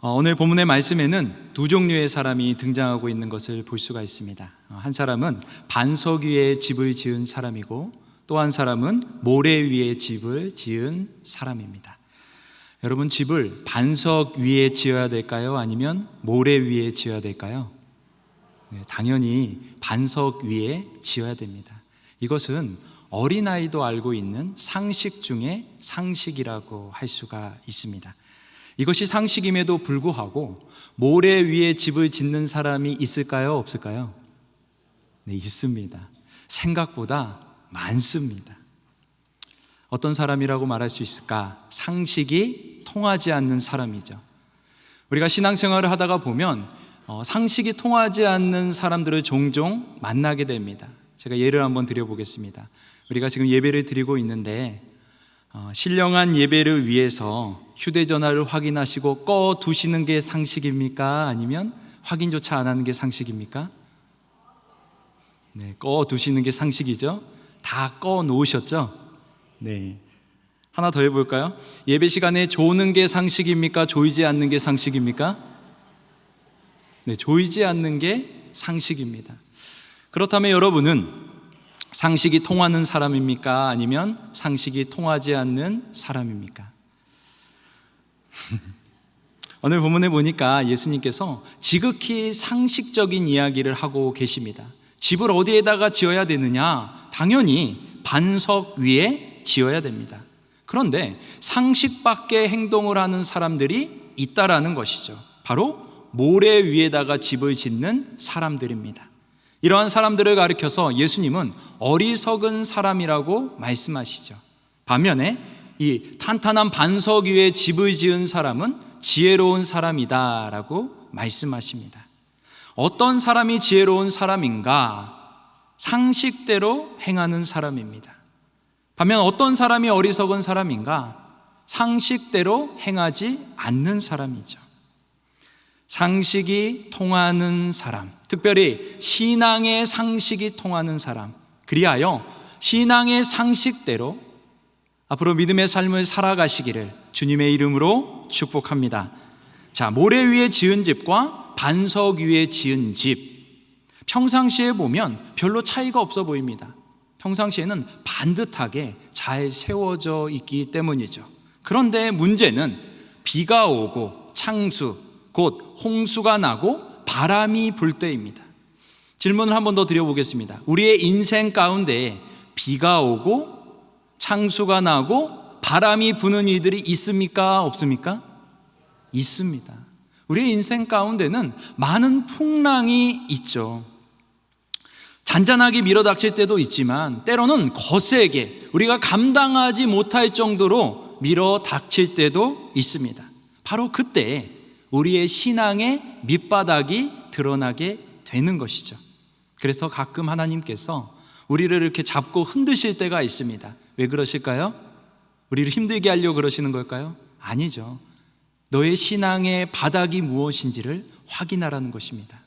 오늘 본문의 말씀에는 두 종류의 사람이 등장하고 있는 것을 볼 수가 있습니다. 한 사람은 반석 위에 집을 지은 사람이고 또 한 사람은 모래 위에 집을 지은 사람입니다. 여러분, 집을 반석 위에 지어야 될까요? 아니면 모래 위에 지어야 될까요? 당연히 반석 위에 지어야 됩니다. 이것은 어린아이도 알고 있는 상식 중에 상식이라고 할 수가 있습니다. 이것이 상식임에도 불구하고 모래 위에 집을 짓는 사람이 있을까요? 없을까요? 네, 있습니다. 생각보다 많습니다. 어떤 사람이라고 말할 수 있을까? 상식이 통하지 않는 사람이죠. 우리가 신앙생활을 하다가 보면 상식이 통하지 않는 사람들을 종종 만나게 됩니다. 제가 예를 한번 드려보겠습니다. 우리가 지금 예배를 드리고 있는데 신령한 예배를 위해서 휴대전화를 확인하시고 꺼두시는 게 상식입니까? 아니면 확인조차 안 하는 게 상식입니까? 네, 꺼두시는 게 상식이죠. 다 꺼놓으셨죠? 네. 하나 더 해볼까요? 예배 시간에 조는 게 상식입니까? 조이지 않는 게 상식입니까? 네, 조이지 않는 게 상식입니다. 그렇다면 여러분은 상식이 통하는 사람입니까? 아니면 상식이 통하지 않는 사람입니까? 오늘 본문에 보니까 예수님께서 지극히 상식적인 이야기를 하고 계십니다. 집을 어디에다가 지어야 되느냐? 당연히 반석 위에 지어야 됩니다. 그런데 상식 밖의 행동을 하는 사람들이 있다라는 것이죠. 바로 모래 위에다가 집을 짓는 사람들입니다. 이러한 사람들을 가리켜서 예수님은 어리석은 사람이라고 말씀하시죠. 반면에 이 탄탄한 반석 위에 집을 지은 사람은 지혜로운 사람이다라고 말씀하십니다. 어떤 사람이 지혜로운 사람인가? 상식대로 행하는 사람입니다. 반면 어떤 사람이 어리석은 사람인가? 상식대로 행하지 않는 사람이죠. 상식이 통하는 사람, 특별히 신앙의 상식이 통하는 사람, 그리하여 신앙의 상식대로 앞으로 믿음의 삶을 살아가시기를 주님의 이름으로 축복합니다. 자, 모래 위에 지은 집과 반석 위에 지은 집, 평상시에 보면 별로 차이가 없어 보입니다. 평상시에는 반듯하게 잘 세워져 있기 때문이죠. 그런데 문제는 비가 오고 창수, 곧 홍수가 나고 바람이 불 때입니다. 질문을 한 번 더 드려보겠습니다. 우리의 인생 가운데 비가 오고 창수가 나고 바람이 부는 일들이 있습니까? 없습니까? 있습니다. 우리의 인생 가운데는 많은 풍랑이 있죠. 잔잔하게 밀어닥칠 때도 있지만 때로는 거세게 우리가 감당하지 못할 정도로 밀어닥칠 때도 있습니다. 바로 그때 우리의 신앙의 밑바닥이 드러나게 되는 것이죠. 그래서 가끔 하나님께서 우리를 이렇게 잡고 흔드실 때가 있습니다. 왜 그러실까요? 우리를 힘들게 하려고 그러시는 걸까요? 아니죠. 너의 신앙의 바닥이 무엇인지를 확인하라는 것입니다.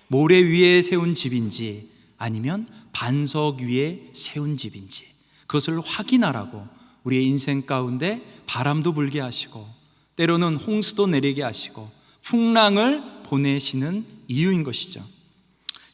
모래 위에 세운 집인지 아니면 반석 위에 세운 집인지 그것을 확인하라고 우리의 인생 가운데 바람도 불게 하시고 때로는 홍수도 내리게 하시고 풍랑을 보내시는 이유인 것이죠.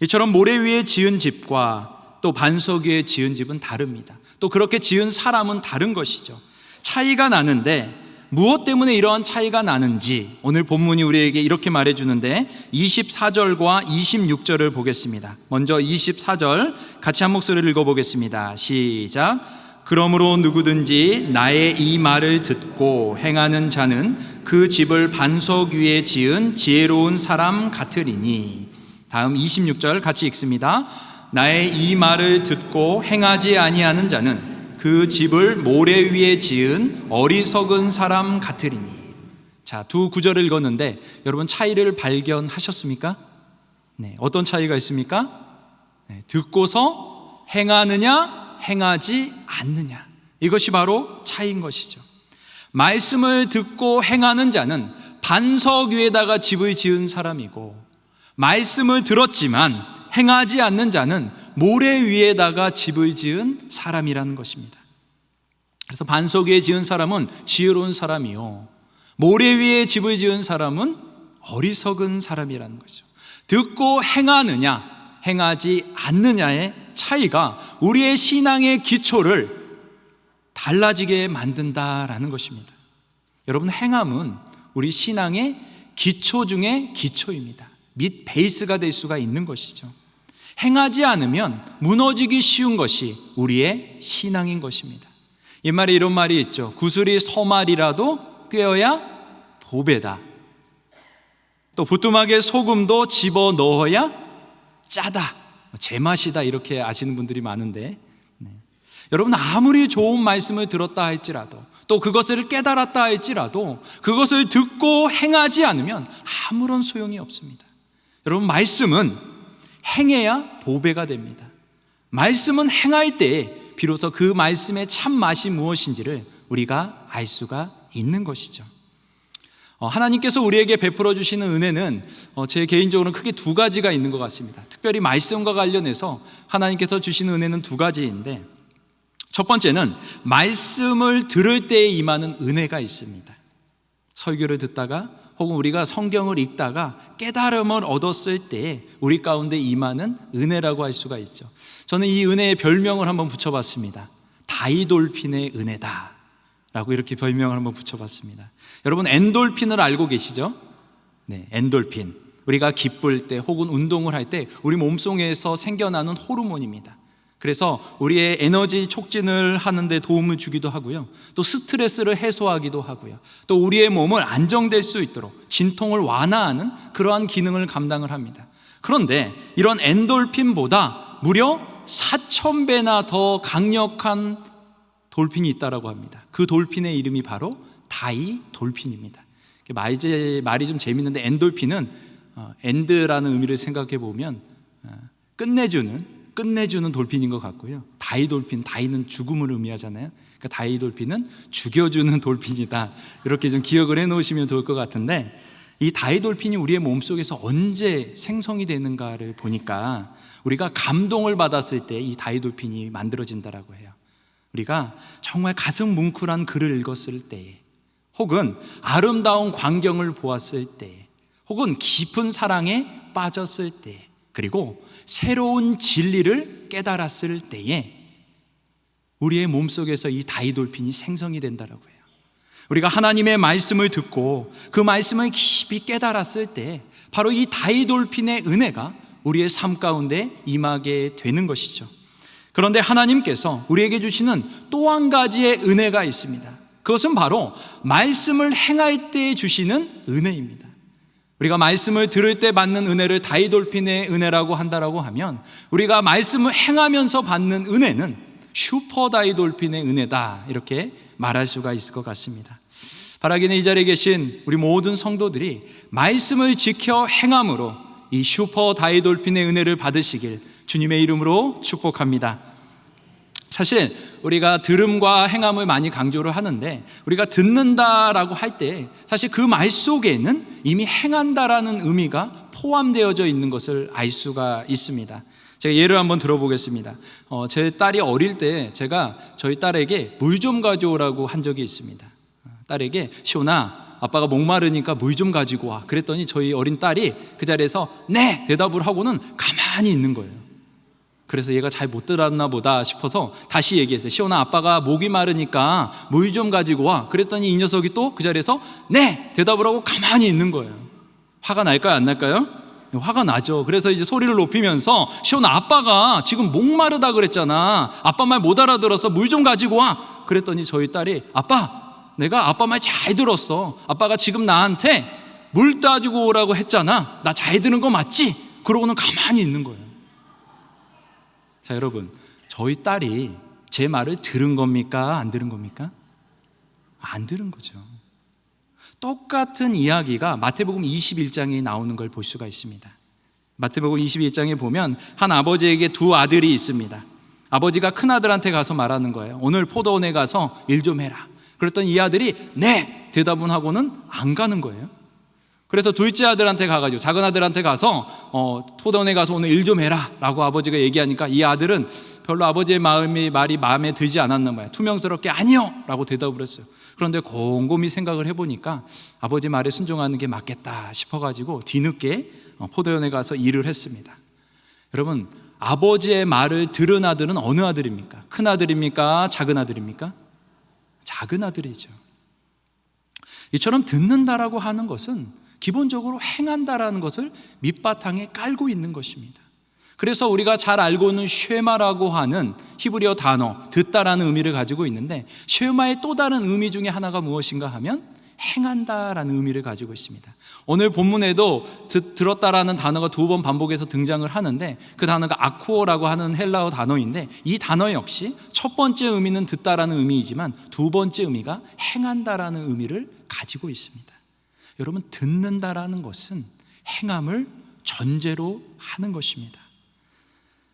이처럼 모래 위에 지은 집과 또 반석 위에 지은 집은 다릅니다. 또 그렇게 지은 사람은 다른 것이죠. 차이가 나는데 무엇 때문에 이러한 차이가 나는지 오늘 본문이 우리에게 이렇게 말해주는데 24절과 26절을 보겠습니다. 먼저 24절 같이 한 목소리를 읽어보겠습니다. 시작. 그러므로 누구든지 나의 이 말을 듣고 행하는 자는 그 집을 반석 위에 지은 지혜로운 사람 같으리니. 다음 26절 같이 읽습니다. 나의 이 말을 듣고 행하지 아니하는 자는 그 집을 모래 위에 지은 어리석은 사람 같으리니. 자, 두 구절을 읽었는데 여러분 차이를 발견하셨습니까? 네, 어떤 차이가 있습니까? 네, 듣고서 행하느냐 행하지 않느냐, 이것이 바로 차이인 것이죠. 말씀을 듣고 행하는 자는 반석 위에다가 집을 지은 사람이고 말씀을 들었지만 행하지 않는 자는 모래 위에다가 집을 지은 사람이라는 것입니다. 그래서 반석 위에 지은 사람은 지혜로운 사람이요, 모래 위에 집을 지은 사람은 어리석은 사람이라는 거죠. 듣고 행하느냐, 행하지 않느냐의 차이가 우리의 신앙의 기초를 달라지게 만든다라는 것입니다. 여러분, 행함은 우리 신앙의 기초 중에 기초입니다. 및 베이스가 될 수가 있는 것이죠. 행하지 않으면 무너지기 쉬운 것이 우리의 신앙인 것입니다. 옛말에 이런 말이 있죠. 구슬이 서말이라도 꿰어야 보배다. 또 부뚜막에 소금도 집어넣어야 짜다, 제맛이다, 이렇게 아시는 분들이 많은데, 여러분, 아무리 좋은 말씀을 들었다 할지라도, 또 그것을 깨달았다 할지라도 그것을 듣고 행하지 않으면 아무런 소용이 없습니다. 여러분, 말씀은 행해야 보배가 됩니다. 말씀은 행할 때 비로소 그 말씀의 참맛이 무엇인지를 우리가 알 수가 있는 것이죠. 하나님께서 우리에게 베풀어 주시는 은혜는 제 개인적으로는 크게 두 가지가 있는 것 같습니다. 특별히 말씀과 관련해서 하나님께서 주시는 은혜는 두 가지인데, 첫 번째는 말씀을 들을 때에 임하는 은혜가 있습니다. 설교를 듣다가 혹은 우리가 성경을 읽다가 깨달음을 얻었을 때 우리 가운데 임하는 은혜라고 할 수가 있죠. 저는 이 은혜의 별명을 한번 붙여봤습니다. 다이돌핀의 은혜다 라고 이렇게 별명을 한번 붙여봤습니다. 여러분, 엔돌핀을 알고 계시죠? 네, 엔돌핀. 우리가 기쁠 때 혹은 운동을 할 때 우리 몸속에서 생겨나는 호르몬입니다. 그래서 우리의 에너지 촉진을 하는 데 도움을 주기도 하고요, 또 스트레스를 해소하기도 하고요, 또 우리의 몸을 안정될 수 있도록 진통을 완화하는 그러한 기능을 감당을 합니다. 그런데 이런 엔돌핀보다 무려 4,000배나 더 강력한 돌핀이 있다고 합니다. 그 돌핀의 이름이 바로 다이돌핀입니다. 말이 좀 재밌는데, 엔돌핀은 엔드라는 의미를 생각해 보면 끝내주는 돌핀인 것 같고요, 다이돌핀, 다이는 죽음을 의미하잖아요. 그러니까 다이돌핀은 죽여주는 돌핀이다, 이렇게 좀 기억을 해 놓으시면 좋을 것 같은데, 이 다이돌핀이 우리의 몸속에서 언제 생성이 되는가를 보니까 우리가 감동을 받았을 때 이 다이돌핀이 만들어진다라고 해요. 우리가 정말 가슴 뭉클한 글을 읽었을 때에, 혹은 아름다운 광경을 보았을 때에, 혹은 깊은 사랑에 빠졌을 때에, 그리고 새로운 진리를 깨달았을 때에 우리의 몸속에서 이 다이돌핀이 생성이 된다라고 해요. 우리가 하나님의 말씀을 듣고 그 말씀을 깊이 깨달았을 때 바로 이 다이돌핀의 은혜가 우리의 삶 가운데 임하게 되는 것이죠. 그런데 하나님께서 우리에게 주시는 또 한 가지의 은혜가 있습니다. 그것은 바로 말씀을 행할 때 주시는 은혜입니다. 우리가 말씀을 들을 때 받는 은혜를 다이돌핀의 은혜라고 한다라고 하면, 우리가 말씀을 행하면서 받는 은혜는 슈퍼 다이돌핀의 은혜다, 이렇게 말할 수가 있을 것 같습니다. 바라기는 이 자리에 계신 우리 모든 성도들이 말씀을 지켜 행함으로 이 슈퍼 다이돌핀의 은혜를 받으시길 주님의 이름으로 축복합니다. 사실 우리가 들음과 행함을 많이 강조를 하는데, 우리가 듣는다라고 할 때 사실 그 말 속에는 이미 행한다라는 의미가 포함되어져 있는 것을 알 수가 있습니다. 제가 예를 한번 들어보겠습니다. 제 딸이 어릴 때 제가 저희 딸에게 물 좀 가져오라고 한 적이 있습니다. 딸에게, 시온아, 아빠가 목마르니까 물 좀 가지고 와. 그랬더니 저희 어린 딸이 그 자리에서 네! 대답을 하고는 가만히 있는 거예요. 그래서 얘가 잘 못 들었나 보다 싶어서 다시 얘기했어요. 시온아, 아빠가 목이 마르니까 물 좀 가지고 와. 그랬더니 이 녀석이 또 그 자리에서 네! 대답을 하고 가만히 있는 거예요. 화가 날까요, 안 날까요? 화가 나죠. 그래서 이제 소리를 높이면서, 시온아, 아빠가 지금 목마르다 그랬잖아. 아빠 말 못 알아들어서 물 좀 가지고 와. 그랬더니 저희 딸이, 아빠, 내가 아빠 말 잘 들었어. 아빠가 지금 나한테 물 따지고 오라고 했잖아. 나 잘 들은 거 맞지? 그러고는 가만히 있는 거예요. 자, 여러분, 저희 딸이 제 말을 들은 겁니까? 안 들은 겁니까? 안 들은 거죠. 똑같은 이야기가 마태복음 21장에 나오는 걸 볼 수가 있습니다. 마태복음 21장에 보면 한 아버지에게 두 아들이 있습니다. 아버지가 큰 아들한테 가서 말하는 거예요. 오늘 포도원에 가서 일 좀 해라. 그랬더니 이 아들이 네! 대답은 하고는 안 가는 거예요. 그래서 둘째 아들한테 가가지고, 작은 아들한테 가서 포도원에 가서 오늘 일 좀 해라 라고 아버지가 얘기하니까 이 아들은 별로 아버지의 말이 마음에 들지 않았나 봐요. 투명스럽게 아니요 라고 대답을 했어요. 그런데 곰곰이 생각을 해보니까 아버지 말에 순종하는 게 맞겠다 싶어가지고 뒤늦게 포도원에 가서 일을 했습니다. 여러분, 아버지의 말을 들은 아들은 어느 아들입니까? 큰 아들입니까? 작은 아들입니까? 작은 아들이죠. 이처럼 듣는다라고 하는 것은 기본적으로 행한다라는 것을 밑바탕에 깔고 있는 것입니다. 그래서 우리가 잘 알고 있는 쉐마라고 하는 히브리어 단어, 듣다라는 의미를 가지고 있는데, 쉐마의 또 다른 의미 중에 하나가 무엇인가 하면 행한다라는 의미를 가지고 있습니다. 오늘 본문에도 들었다라는 단어가 2번 반복해서 등장을 하는데, 그 단어가 아쿠오라고 하는 헬라어 단어인데, 이 단어 역시 첫 번째 의미는 듣다라는 의미이지만 두 번째 의미가 행한다라는 의미를 가지고 있습니다. 여러분, 듣는다라는 것은 행함을 전제로 하는 것입니다.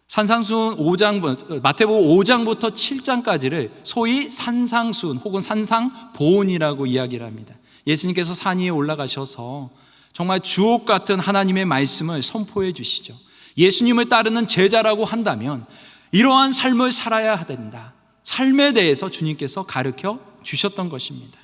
산상수훈 5장, 마태복음 5장부터 7장까지를 소위 산상수훈 혹은 산상보훈이라고 이야기를 합니다. 예수님께서 산 위에 올라가셔서 정말 주옥 같은 하나님의 말씀을 선포해 주시죠. 예수님을 따르는 제자라고 한다면 이러한 삶을 살아야 된다, 삶에 대해서 주님께서 가르쳐 주셨던 것입니다.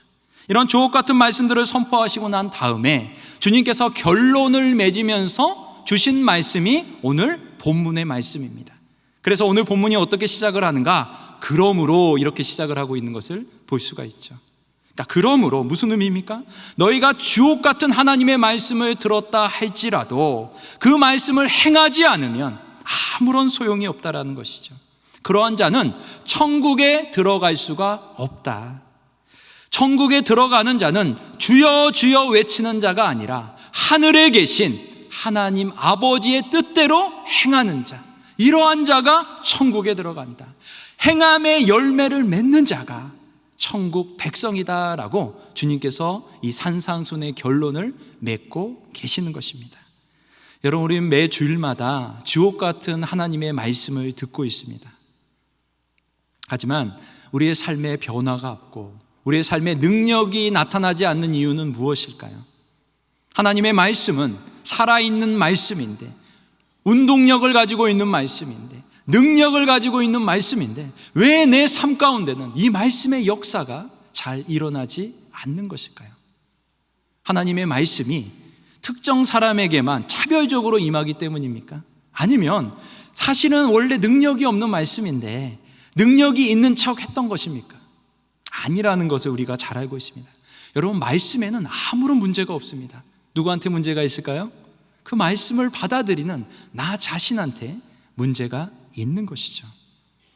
이런 주옥 같은 말씀들을 선포하시고 난 다음에 주님께서 결론을 맺으면서 주신 말씀이 오늘 본문의 말씀입니다. 그래서 오늘 본문이 어떻게 시작을 하는가? 그러므로 이렇게 시작을 하고 있는 것을 볼 수가 있죠. 그러므로 무슨 의미입니까? 너희가 주옥 같은 하나님의 말씀을 들었다 할지라도 그 말씀을 행하지 않으면 아무런 소용이 없다라는 것이죠. 그러한 자는 천국에 들어갈 수가 없다. 천국에 들어가는 자는 주여 주여 외치는 자가 아니라 하늘에 계신 하나님 아버지의 뜻대로 행하는 자, 이러한 자가 천국에 들어간다. 행함의 열매를 맺는 자가 천국 백성이다라고 주님께서 이 산상순의 결론을 맺고 계시는 것입니다. 여러분, 우리는 매 주일마다 주옥 같은 하나님의 말씀을 듣고 있습니다. 하지만 우리의 삶에 변화가 없고 우리의 삶에 능력이 나타나지 않는 이유는 무엇일까요? 하나님의 말씀은 살아있는 말씀인데, 운동력을 가지고 있는 말씀인데, 능력을 가지고 있는 말씀인데 왜 내 삶 가운데는 이 말씀의 역사가 잘 일어나지 않는 것일까요? 하나님의 말씀이 특정 사람에게만 차별적으로 임하기 때문입니까? 아니면 사실은 원래 능력이 없는 말씀인데 능력이 있는 척 했던 것입니까? 아니라는 것을 우리가 잘 알고 있습니다. 여러분, 말씀에는 아무런 문제가 없습니다. 누구한테 문제가 있을까요? 그 말씀을 받아들이는 나 자신한테 문제가 있는 것이죠.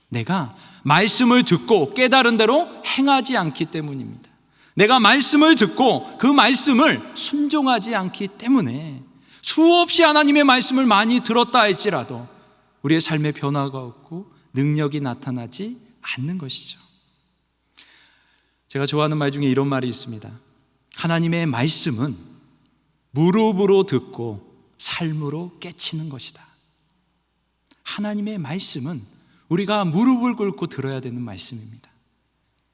내가 말씀을 듣고 깨달은 대로 행하지 않기 때문입니다. 내가 말씀을 듣고 그 말씀을 순종하지 않기 때문에 수없이 하나님의 말씀을 많이 들었다 할지라도 우리의 삶에 변화가 없고 능력이 나타나지 않는 것이죠. 제가 좋아하는 말 중에 이런 말이 있습니다. 하나님의 말씀은 무릎으로 듣고 삶으로 깨치는 것이다. 하나님의 말씀은 우리가 무릎을 꿇고 들어야 되는 말씀입니다.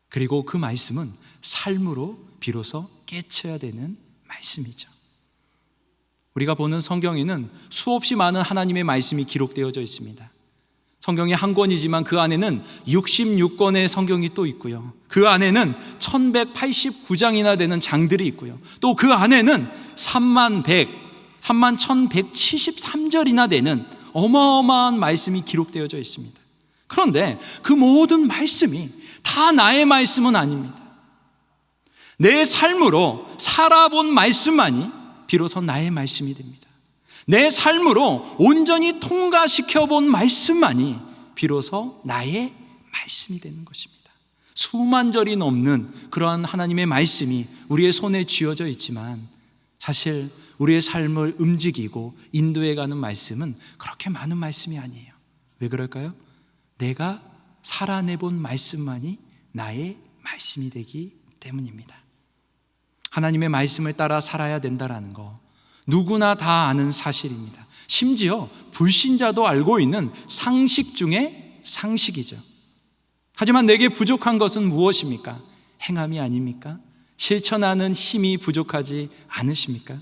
그리고 그 말씀은 삶으로 비로소 깨쳐야 되는 말씀이죠. 우리가 보는 성경에는 수없이 많은 하나님의 말씀이 기록되어져 있습니다. 성경이 한 권이지만 그 안에는 66권의 성경이 또 있고요. 그 안에는 1189장이나 되는 장들이 있고요. 또 그 안에는 3173절이나 되는 어마어마한 말씀이 기록되어져 있습니다. 그런데 그 모든 말씀이 다 나의 말씀은 아닙니다. 내 삶으로 살아본 말씀만이 비로소 나의 말씀이 됩니다. 내 삶으로 온전히 통과시켜본 말씀만이 비로소 나의 말씀이 되는 것입니다. 수만 절이 넘는 그러한 하나님의 말씀이 우리의 손에 쥐어져 있지만 사실 우리의 삶을 움직이고 인도해가는 말씀은 그렇게 많은 말씀이 아니에요. 왜 그럴까요? 내가 살아내본 말씀만이 나의 말씀이 되기 때문입니다. 하나님의 말씀을 따라 살아야 된다는 거 누구나 다 아는 사실입니다. 심지어 불신자도 알고 있는 상식 중에 상식이죠. 하지만 내게 부족한 것은 무엇입니까? 행함이 아닙니까? 실천하는 힘이 부족하지 않으십니까?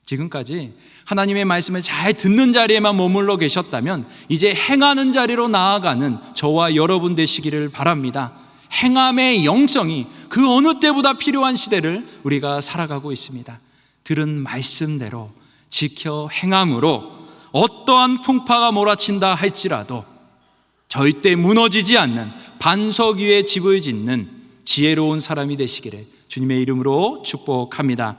지금까지 하나님의 말씀을 잘 듣는 자리에만 머물러 계셨다면 이제 행하는 자리로 나아가는 저와 여러분 되시기를 바랍니다. 행함의 영성이 그 어느 때보다 필요한 시대를 우리가 살아가고 있습니다. 들은 말씀대로 지켜 행함으로 어떠한 풍파가 몰아친다 할지라도 절대 무너지지 않는 반석 위에 집을 짓는 지혜로운 사람이 되시기를 주님의 이름으로 축복합니다.